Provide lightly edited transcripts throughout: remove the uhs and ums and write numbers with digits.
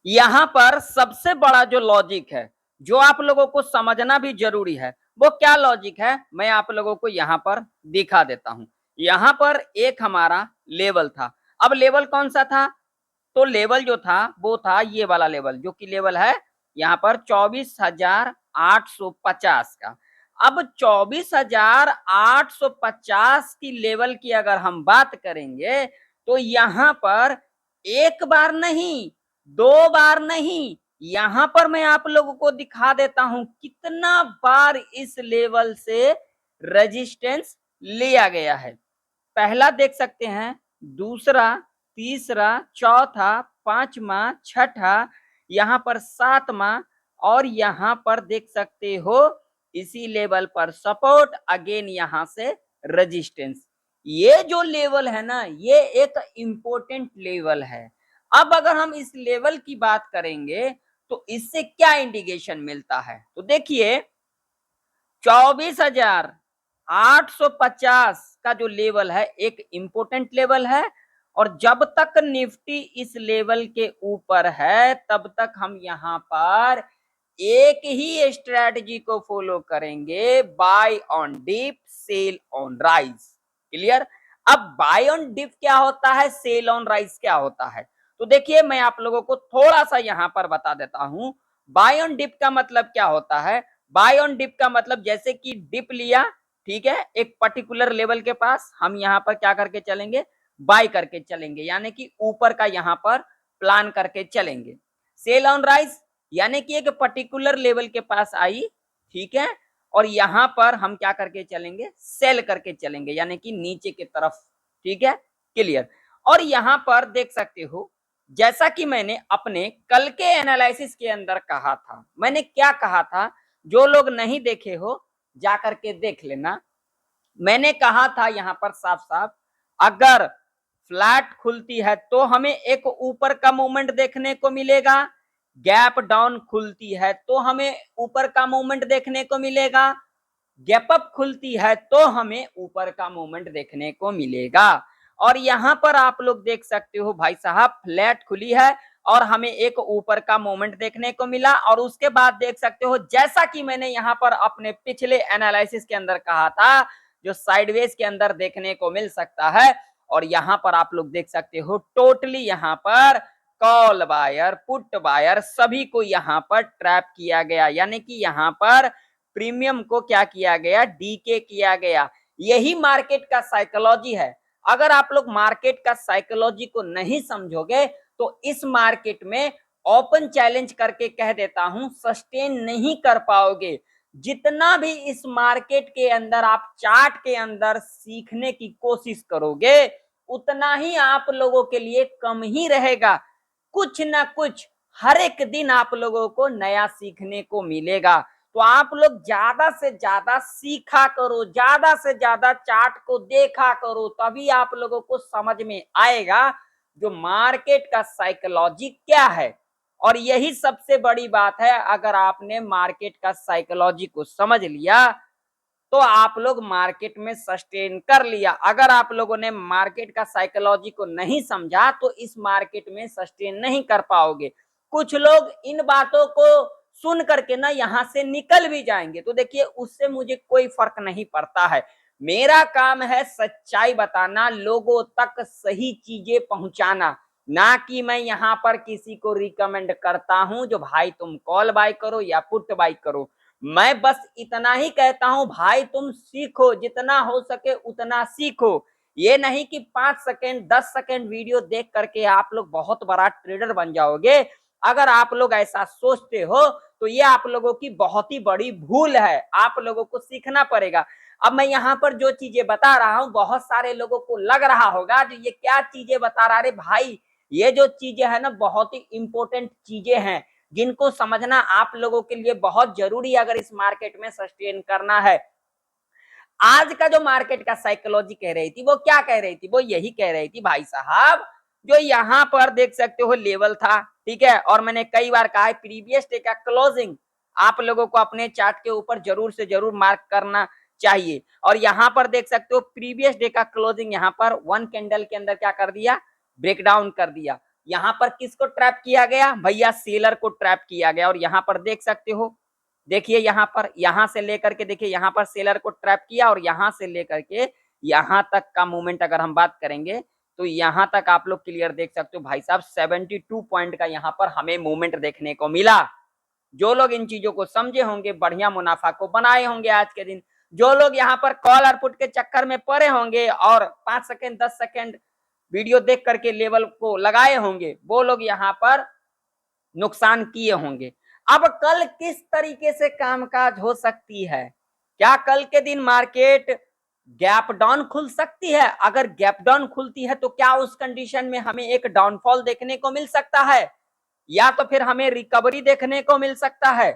यहाँ पर सबसे बड़ा जो लॉजिक है, जो आप लोगों को समझना भी जरूरी है, वो क्या लॉजिक है, मैं आप लोगों को यहाँ पर दिखा देता हूं। यहाँ पर एक हमारा लेवल था। अब लेवल कौन सा था? तो लेवल जो था वो था ये वाला लेवल, जो कि लेवल है यहाँ पर 24,850 का। अब 24,850 की लेवल की अगर हम बात करेंगे तो यहाँ पर एक बार नहीं, दो बार नहीं, यहाँ पर मैं आप लोगों को दिखा देता हूं कितना बार इस लेवल से रेजिस्टेंस लिया गया है। पहला देख सकते हैं, दूसरा, तीसरा, चौथा, पांचवा, छठा, यहाँ पर सातवां, और यहाँ पर देख सकते हो इसी लेवल पर सपोर्ट, अगेन यहाँ से रेजिस्टेंस। ये जो लेवल है ना, ये एक इंपॉर्टेंट लेवल है। अब अगर हम इस लेवल की बात करेंगे तो इससे क्या इंडिकेशन मिलता है, तो देखिए 24,850 का जो लेवल है एक इंपॉर्टेंट लेवल है, और जब तक निफ्टी इस लेवल के ऊपर है तब तक हम यहाँ पर एक ही स्ट्रेटजी को फॉलो करेंगे, buy on dip sell on rise. Clear? अब बाय ऑन डिप क्या होता है, सेल ऑन राइज क्या होता है, तो देखिए मैं आप लोगों को थोड़ा सा यहाँ पर बता देता हूं। बाय ऑन डिप का मतलब क्या होता है? बाय ऑन डिप का मतलब जैसे कि डिप लिया, ठीक है, एक पर्टिकुलर लेवल के पास, हम यहाँ पर क्या करके चलेंगे, बाय करके चलेंगे, यानी कि ऊपर का यहाँ पर प्लान करके चलेंगे। सेल ऑन राइज यानी कि एक पर्टिकुलर लेवल के पास आई, ठीक है, और यहां पर हम क्या करके चलेंगे, सेल करके चलेंगे, यानी कि नीचे की तरफ। ठीक है, क्लियर? और यहां पर देख सकते हो, जैसा कि मैंने अपने कल के एनालिसिस के अंदर कहा था, मैंने क्या कहा था, जो लोग नहीं देखे हो जा करके देख लेना। मैंने कहा था यहां पर साफ साफ, अगर फ्लैट खुलती है तो हमें एक ऊपर का मूवमेंट देखने को मिलेगा, गैप डाउन खुलती है तो हमें ऊपर का मूवमेंट देखने को मिलेगा, गैप अप खुलती है तो हमें ऊपर का मूवमेंट देखने को मिलेगा। और यहां पर आप लोग देख सकते हो भाई साहब, फ्लैट खुली है और हमें एक ऊपर का मूवमेंट देखने को मिला, और उसके बाद देख सकते हो जैसा कि मैंने यहां पर अपने पिछले एनालिसिस के अंदर कहा था, जो साइडवेज के अंदर देखने को मिल सकता है। और यहां पर आप लोग देख सकते हो टोटली यहां पर कॉल बायर, पुट बायर, सभी को यहां पर ट्रैप किया गया, यानी कि यहां पर प्रीमियम को क्या किया गया, डीके किया गया। यही मार्केट का साइकोलॉजी है। अगर आप लोग मार्केट का साइकोलॉजी को नहीं समझोगे तो इस मार्केट में ओपन चैलेंज करके कह देता हूं, सस्टेन नहीं कर पाओगे। जितना भी इस मार्केट के अंदर आप चार्ट के अंदर सीखने की कोशिश करोगे, उतना ही आप लोगों के लिए कम ही रहेगा। कुछ ना कुछ हर एक दिन आप लोगों को नया सीखने को मिलेगा। तो आप लोग ज्यादा से ज्यादा सीखा करो, ज्यादा से ज्यादा चार्ट को देखा करो, तभी आप लोगों को समझ में आएगा जो मार्केट का साइकोलॉजी क्या है। और यही सबसे बड़ी बात है, अगर आपने मार्केट का साइकोलॉजी को समझ लिया तो आप लोग मार्केट में सस्टेन कर लिया। अगर आप लोगों ने मार्केट का साइकोलॉजी को नहीं समझा तो इस मार्केट में सस्टेन नहीं कर पाओगे। कुछ लोग इन बातों को सुन करके ना यहां से निकल भी जाएंगे, तो देखिए उससे मुझे कोई फर्क नहीं पड़ता है। मेरा काम है सच्चाई बताना, लोगों तक सही चीजें पहुंचाना, ना कि मैं यहाँ पर किसी को रिकमेंड करता हूं जो भाई तुम कॉल बाय करो या पुट बाय करो। मैं बस इतना ही कहता हूं, भाई तुम सीखो, जितना हो सके उतना सीखो। ये नहीं कि 5 सेकेंड 10 सेकेंड वीडियो देख करके आप लोग बहुत बड़ा ट्रेडर बन जाओगे। अगर आप लोग ऐसा सोचते हो तो ये आप लोगों की बहुत ही बड़ी भूल है, आप लोगों को सीखना पड़ेगा। अब मैं यहाँ पर जो चीजें बता रहा हूँ, बहुत सारे लोगों को लग रहा होगा जो ये क्या चीजें बता रहा है भाई, ये जो चीजें है ना बहुत ही इंपॉर्टेंट चीजें हैं, जिनको समझना आप लोगों के लिए बहुत जरूरी है अगर इस मार्केट में सस्टेन करना है। आज का जो मार्केट का साइकोलॉजी कह रही थी वो क्या कह रही थी, वो यही कह रही थी भाई साहब, जो यहाँ पर देख सकते हो लेवल था, ठीक है, और मैंने कई बार कहा है प्रीवियस डे का क्लोजिंग आप लोगों को अपने चार्ट के ऊपर जरूर से जरूर मार्क करना चाहिए। और यहाँ पर देख सकते हो प्रीवियस डे का क्लोजिंग यहाँ पर वन कैंडल के अंदर क्या कर दिया, ब्रेकडाउन कर दिया। यहाँ पर किसको ट्रैप किया गया भैया, सेलर को ट्रैप किया गया। और यहाँ पर देख सकते हो, देखिए यहाँ पर, यहाँ से लेकर के देखिए यहाँ पर सेलर को ट्रैप किया और यहाँ से लेकर के यहाँ तक का मूवमेंट अगर हम बात करेंगे तो यहाँ तक आप लोग क्लियर देख सकते हो भाई साहब 72 पॉइंट का यहाँ पर हमें मूवमेंट देखने को मिला। जो लोग इन चीजों को समझे होंगे बढ़िया मुनाफा को बनाए होंगे आज के दिन। जो लोग यहाँ पर कॉल और पुट के चक्कर में पड़े होंगे और 5 सेकंड 10 सेकंड वीडियो देख करके लेवल को लगाए होंगे वो लोग यहाँ पर नुकसान किए होंगे। अब कल किस तरीके से कामकाज हो सकती है, क्या कल के दिन मार्केट गैप डाउन खुल सकती है? अगर गैप डाउन खुलती है तो क्या उस कंडीशन में हमें एक डाउनफॉल देखने को मिल सकता है या तो फिर हमें रिकवरी देखने को मिल सकता है?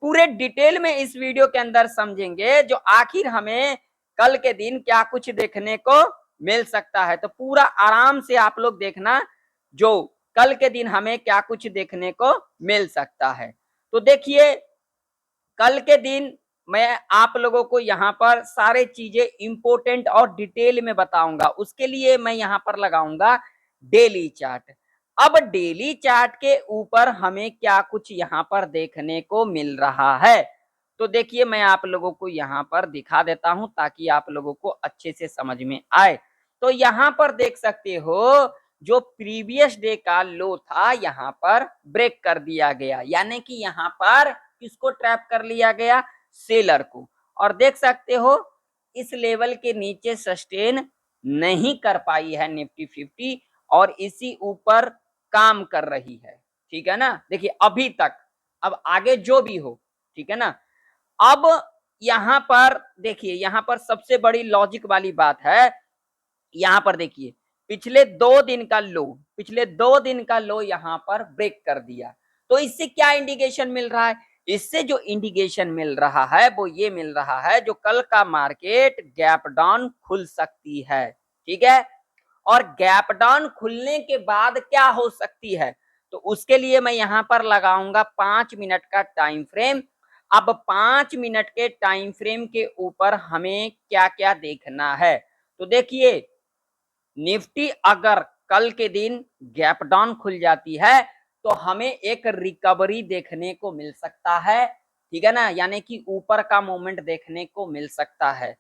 पूरे डिटेल में इस वीडियो के अंदर समझेंगे जो आखिर हमें कल के दिन क्या कुछ देखने को मिल सकता है। तो पूरा आराम से आप लोग देखना जो कल के दिन हमें क्या कुछ देखने को मिल सकता है। तो देखिए कल के दिन मैं आप लोगों को यहाँ पर सारे चीजें इंपॉर्टेंट और डिटेल में बताऊंगा। उसके लिए मैं यहाँ पर लगाऊंगा डेली चार्ट। अब डेली चार्ट के ऊपर हमें क्या कुछ यहाँ पर देखने को मिल रहा है तो देखिए मैं आप लोगों को यहाँ पर दिखा देता हूं ताकि आप लोगों को अच्छे से समझ में आए। तो यहाँ पर देख सकते हो जो प्रीवियस डे का लो था यहाँ पर ब्रेक कर दिया गया, यानी कि यहाँ पर किसको ट्रैप कर लिया गया, सेलर को। और देख सकते हो इस लेवल के नीचे सस्टेन नहीं कर पाई है निफ्टी 50 और इसी ऊपर काम कर रही है, ठीक है ना। देखिए अभी तक, अब आगे जो भी हो, ठीक है ना। अब यहां पर देखिए, यहां पर सबसे बड़ी लॉजिक वाली बात है, यहां पर देखिए पिछले 2 दिन का लो यहां पर ब्रेक कर दिया। तो इससे क्या इंडिकेशन मिल रहा है, इससे जो इंडिकेशन मिल रहा है वो ये मिल रहा है जो कल का मार्केट गैप डाउन खुल सकती है, ठीक है। और गैप डाउन खुलने के बाद क्या हो सकती है तो उसके लिए मैं यहां पर लगाऊंगा 5 मिनट का टाइम फ्रेम। अब 5 मिनट के टाइम फ्रेम के ऊपर हमें क्या क्या देखना है तो देखिए निफ्टी अगर कल के दिन गैप डाउन खुल जाती है तो हमें एक रिकवरी देखने को मिल सकता है, ठीक है ना, यानी कि ऊपर का मूवमेंट देखने को मिल सकता है,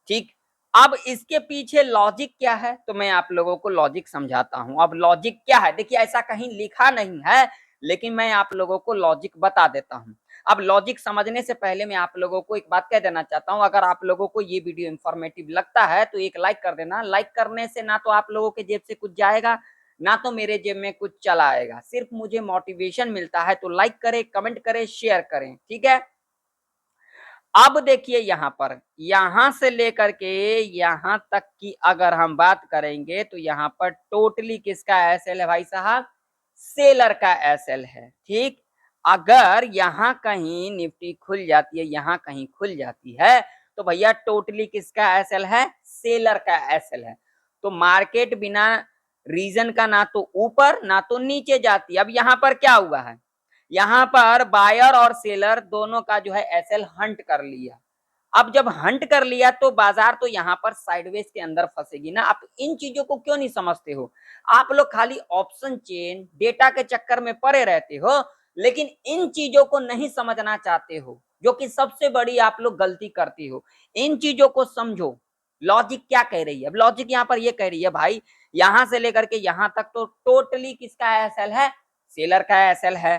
ठीक। अब इसके पीछे लॉजिक क्या है तो मैं आप लोगों को लॉजिक समझाता हूं। अब लॉजिक क्या है, देखिए ऐसा कहीं लिखा नहीं है लेकिन मैं आप लोगों को लॉजिक बता देता हूं। अब लॉजिक समझने से पहले मैं आप लोगों को एक बात कह देना चाहता हूं, अगर आप लोगों को ये वीडियो इंफॉर्मेटिव लगता है तो एक लाइक कर देना। लाइक करने से ना तो आप लोगों के जेब से कुछ जाएगा ना तो मेरे जेब में कुछ चला आएगा, सिर्फ मुझे मोटिवेशन मिलता है। तो लाइक करें, कमेंट करें, शेयर करें, ठीक है। अब देखिए यहां पर, यहां से लेकर के यहां तक की अगर हम बात करेंगे तो यहां पर टोटली किसका एसएल है भाई साहब, सेलर का एसएल है, ठीक। अगर यहां कहीं निफ्टी खुल जाती है, यहां कहीं खुल जाती है तो भैया टोटली किसका एसएल है, सेलर का एसएल है। तो मार्केट बिना रीजन का ना तो ऊपर ना तो नीचे जाती। अब यहां पर क्या हुआ है, यहां पर बायर और सेलर दोनों का जो है एसएल हंट कर लिया। अब जब हंट कर लिया तो बाजार तो यहां पर साइडवेज के अंदर फंसेगी ना। आप इन चीजों को क्यों नहीं समझते हो, आप लोग खाली ऑप्शन चेन डेटा के चक्कर में पड़े रहते हो लेकिन इन चीजों को नहीं समझना चाहते हो, जो कि सबसे बड़ी आप लोग गलती करती हो। इन चीजों को समझो, लॉजिक क्या कह रही है। अब लॉजिक यहाँ पर ये कह रही है भाई यहां से लेकर के यहां तक तो टोटली किसका एसएल है, सेलर का एसएल है।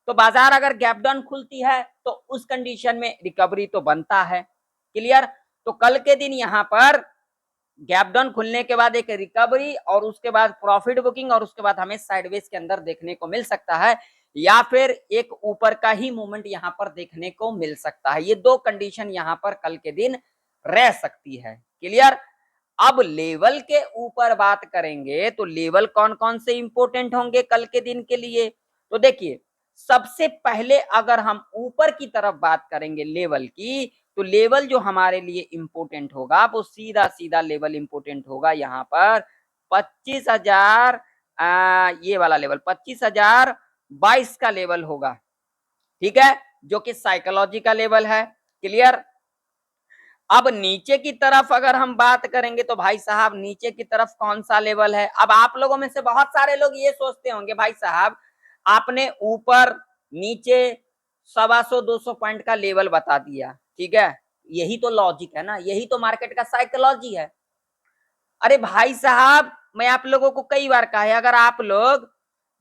तो बाजार अगर गैप डाउन खुलती है तो उस कंडीशन में रिकवरी तो बनता है, क्लियर। तो कल के दिन यहां पर गैप डाउन खुलने के बाद एक रिकवरी और उसके बाद प्रॉफिट बुकिंग और उसके बाद हमें साइडवेज के अंदर देखने को मिल सकता है या फिर एक ऊपर का ही मूवमेंट यहां पर देखने को मिल सकता है। ये दो कंडीशन यहां पर कल के दिन रह सकती है, क्लियर। अब लेवल के ऊपर बात करेंगे तो लेवल कौन कौन से इंपोर्टेंट होंगे कल के दिन के लिए तो देखिए सबसे पहले अगर हम ऊपर की तरफ बात करेंगे लेवल की तो लेवल जो हमारे लिए इंपोर्टेंट होगा वो सीधा सीधा लेवल इंपोर्टेंट होगा यहाँ पर 25,000, ये वाला लेवल 25,022 का लेवल होगा, ठीक है, जो कि साइकोलॉजी का लेवल है, क्लियर। अब नीचे की तरफ अगर हम बात करेंगे तो भाई साहब नीचे की तरफ कौन सा लेवल है। अब आप लोगों में से बहुत सारे लोग ये सोचते होंगे भाई साहब आपने ऊपर नीचे 125-200 पॉइंट का लेवल बता दिया, ठीक है, यही तो लॉजिक है ना, यही तो मार्केट का साइकोलॉजी है। अरे भाई साहब मैं आप लोगों को कई बार कहा है, अगर आप लोग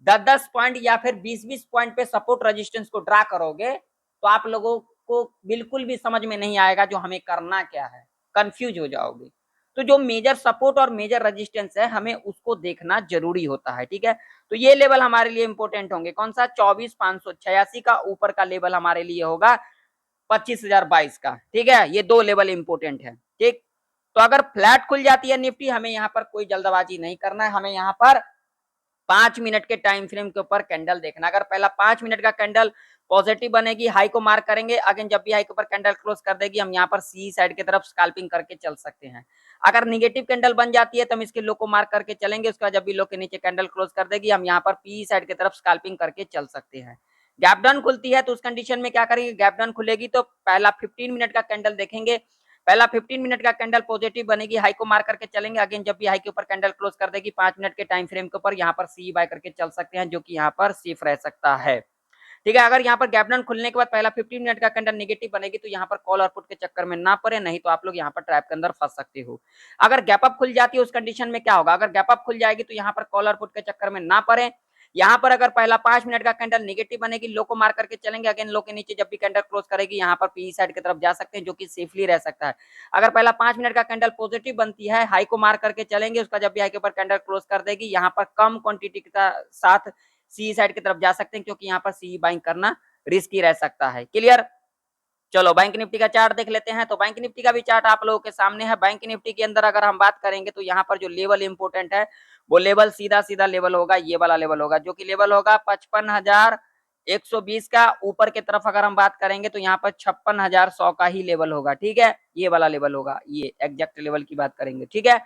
10-10 पॉइंट या फिर 20-20 पॉइंट पे सपोर्ट रेजिस्टेंस को ड्रा करोगे तो आप लोगों को बिल्कुल भी समझ में नहीं आएगा जो हमें करना क्या है, कंफ्यूज हो जाओगे। तो जो मेजर सपोर्ट और मेजर रेजिस्टेंस है हमें उसको देखना जरूरी होता है, ठीक है। तो ये लेवल हमारे लिए इंपॉर्टेंट होंगे, कौन सा 24,586 का ऊपर का लेवल हमारे लिए होगा 25,022 का, ठीक है। ये दो लेवल इंपॉर्टेंट है, ठीक। तो अगर फ्लैट खुल जाती है निफ्टी हमें यहाँ पर कोई जल्दबाजी नहीं करना है, हमें यहाँ पर 5 मिनट के टाइम फ्रेम के ऊपर कैंडल देखना। अगर पहला 5 मिनट का कैंडल पॉजिटिव बनेगी हाई को मार्क करेंगे, अगेन जब भी हाई के ऊपर कैंडल क्लोज कर देगी हम यहाँ पर सी साइड की तरफ स्कैल्पिंग करके चल सकते हैं। अगर निगेटिव कैंडल बन जाती है तो हम इसके लो को मार्क करके चलेंगे, उसका जब भी लो के नीचे कैंडल क्लोज कर देगी हम यहाँ पर पी साइड की तरफ स्कैल्पिंग करके चल सकते हैं। गैप डाउन खुलती है तो उस कंडीशन में क्या करेंगे, गैप डाउन खुलेगी तो पहला 15 मिनट का कैंडल देखेंगे, पहला 15 मिनट का कैंडल पॉजिटिव बनेगी हाई को मार करके चलेंगे, अगेन जब भी हाई के ऊपर कैंडल क्लोज कर देगी 5 मिनट के टाइम फ्रेम के ऊपर यहाँ पर सी बाय करके चल सकते हैं, जो कि यहाँ पर सेफ रह सकता है, ठीक है। अगर यहाँ पर गैप डाउन खुलने के बाद पहला 15 मिनट का कैंडल नेगेटिव बनेगी तो यहाँ पर कॉल और पुट के चक्कर में ना पड़े, नहीं तो आप लोग यहाँ पर ट्रैप के अंदर फंस सकते हो। अगर गैप अप खुल जाती है उस कंडीशन में क्या होगा, अगर गैप अप खुल जाएगी तो यहाँ पर कॉल और पुट के चक्कर में ना पड़े, यहाँ पर अगर पहला 5 मिनट का कैंडल नेगेटिव बनेगी लो को मार करके चलेंगे, अगेन लो के नीचे जब भी कैंडल क्लोज करेगी यहाँ पर पी साइड की तरफ जा सकते हैं, जो कि सेफली रह सकता है। अगर पहला 5 मिनट का कैंडल पॉजिटिव बनती है हाई को मार करके चलेंगे, उसका जब भी हाई के ऊपर कैंडल क्लोज कर देगी यहाँ पर कम क्वांटिटी के साथ सी साइड की तरफ जा सकते हैं, क्योंकि यहाँ पर सी बाइंग करना रिस्की रह सकता है। क्लियर। चलो बैंक निफ्टी का चार्ट देख लेते हैं। तो बैंक निफ्टी का भी चार्ट आप लोगों के सामने है। बैंक निफ्टी के अंदर अगर हम बात करेंगे तो यहाँ पर जो लेवल इंपोर्टेंट है वो लेवल सीधा सीधा लेवल होगा, ये वाला लेवल होगा, जो कि लेवल होगा 55,120 का। ऊपर की तरफ अगर हम बात करेंगे तो यहाँ पर 56,100 का ही लेवल होगा, ठीक है, ये वाला लेवल होगा, ये एग्जैक्ट लेवल की बात करेंगे, ठीक है।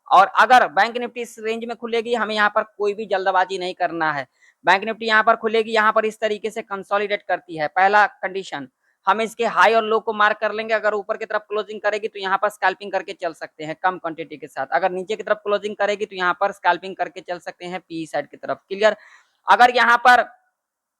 और अगर बैंक निफ्टी इस रेंज में खुलेगी हमें यहाँ पर कोई भी जल्दबाजी नहीं करना है। बैंक निफ्टी यहाँ पर खुलेगी, यहाँ पर इस तरीके से कंसोलिडेट करती है, पहला कंडीशन हम इसके हाई और लो को मार्क कर लेंगे, अगर ऊपर की तरफ क्लोजिंग करेगी तो यहाँ पर स्कैल्पिंग करके चल सकते हैं कम क्वांटिटी के साथ, अगर नीचे की तरफ क्लोजिंग करेगी तो यहाँ पर स्कैल्पिंग करके चल सकते हैं पी साइड की तरफ। क्लियर। अगर यहाँ पर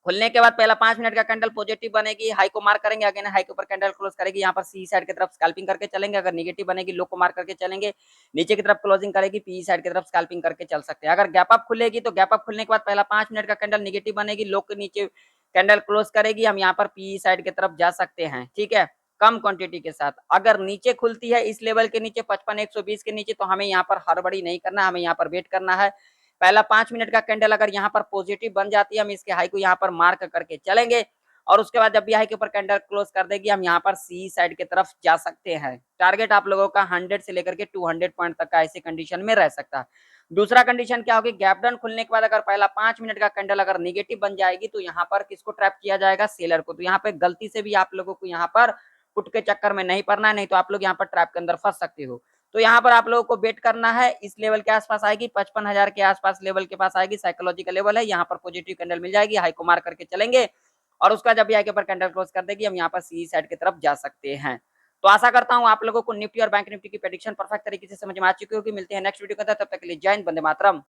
खुलने के बाद पहला 5 मिनट का कैंडल पॉजिटिव बनेगी हाई को मार्क करेंगे, अगेन हाई के ऊपर कैंडल क्लोज करेगी, यहाँ पर सी साइड की तरफ स्कैल्पिंग करके चलेंगे, अगर नेगेटिव बनेगी लो को मार्क करके चलेंगे, नीचे की तरफ क्लोजिंग करेगी पी साइड की तरफ स्कैल्पिंग करके चल सकते हैं। अगर गैप अप खुलेगी तो गैप अप खुलने के बाद पहला 5 मिनट का कैंडल नेगेटिव बनेगी लो के नीचे कैंडल क्लोज करेगी, हम यहाँ पर पी साइड की तरफ जा सकते हैं, ठीक है, कम क्वांटिटी के साथ। अगर नीचे खुलती है इस लेवल के नीचे 55,120 के नीचे तो हमें यहाँ पर हड़बड़ी नहीं करना, हमें यहाँ पर वेट करना है। पहला 5 मिनट का कैंडल अगर यहाँ पर पॉजिटिव बन जाती है हम इसके हाई को यहाँ पर मार्क करके चलेंगे, और उसके बाद जब भी हाई के ऊपर कैंडल क्लोज कर देगी हम यहाँ पर सी साइड की तरफ जा सकते हैं। टारगेट आप लोगों का 100 से लेकर के 200 पॉइंट तक का ऐसी कंडीशन में रह सकता है। दूसरा कंडीशन क्या होगी, गैप डाउन खुलने के बाद अगर पहला 5 मिनट का कैंडल अगर नेगेटिव बन जाएगी तो यहाँ पर किसको ट्रैप किया जाएगा, सेलर को। तो यहाँ पे गलती से भी आप लोगों को यहाँ पर पुट के चक्कर में नहीं पड़ना है, नहीं तो आप लोग यहाँ पर ट्रैप के अंदर फंस सकते हो। तो यहाँ पर आप लोगों को वेट करना है, इस लेवल के आसपास आएगी, 55,000 के आसपास लेवल के पास आएगी, साइकोलॉजिकल लेवल है, यहाँ पर पॉजिटिव कैंडल मिल जाएगी, हाई को मार करके चलेंगे, और उसका जब भी हाई के ऊपर कैंडल क्लोज कर देगी हम यहाँ पर सी साइड की तरफ जा सकते हैं। तो आशा करता हूँ आप लोगों को निफ्टी और बैंक निफ्टी की प्रेडिक्शन परफेक्ट तरीके से समझ में आ चुकी होगी। मिलते हैं नेक्स्ट वीडियो के अंदर, तब तक के लिए जय हिंद, वंदे मातरम।